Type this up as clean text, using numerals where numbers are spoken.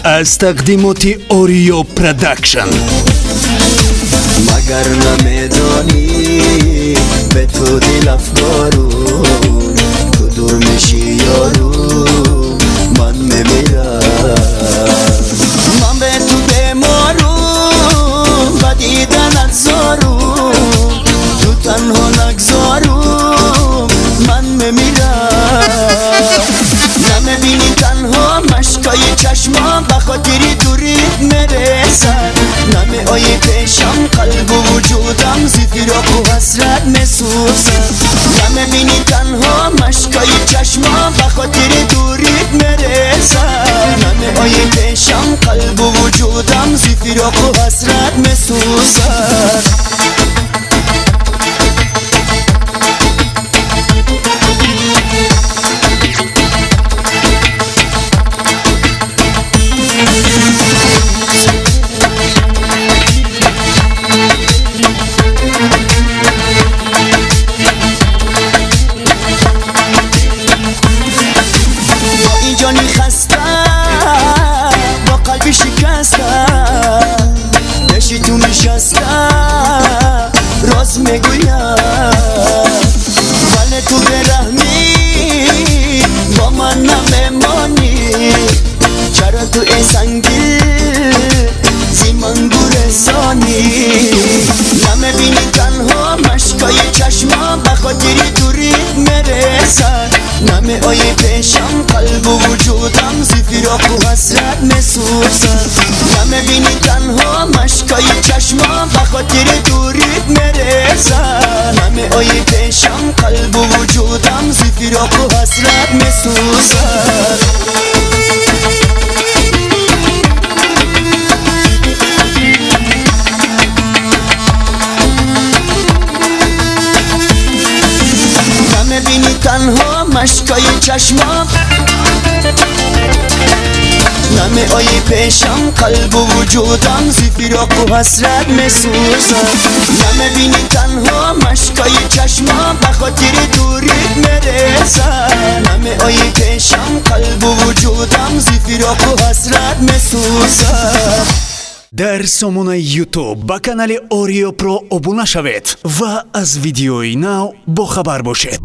از تقدیمات اوریو پروداکشن. مگر نمیدانی به تو دل افکارون کدومشی یارو من میمیرم. من به تو بیمارم و دیدنت زارم تو تنها نگذارم من میمیرم. نمیبینی تنها مشکای چشمام بخاطری دوریت میرسن. نمی آیی پیشم قلب و وجودم زفیراق و حسرت میسوزن. نمیبینی تنها مشکای چشمام بخاطری دوریت میرسن. نمی آیی پیشم قلب و وجودم زفیراق و حسرت میسوزن. جانی خسته با قلبی شکسته دشی تو نشسته راز میگویم ولی تو برحمی با من نمیمانی. چرا تو ای سنگی زیمان گورستانی نمیبینی تنها مشکای چشمام بخاطری دوریت میرسن. نمی آیی پیشم قلب و وجودم زفیراق و حسرت میسوزن. نمیبینی تنها مشکای چشمام بخاطر دوریت میرسن. نمی آیی پیشم قلب و وجودم زفیراق و حسرت میسوزن. نمیبینی تنها مشکای چشمام نمی آیی پیشم قلب و وجودم زفیراق و حسرت میسوزن. نمیبینی تنها مشکای چشمام بخاطر دوریت میرسن. نمی آیی پیشم قلب و وجودم زفیراق و حسرت میسوزن. در سامانه یوتیوب با کانال اوریو про обуна шавед ва аз видеои нав бохабар бошед.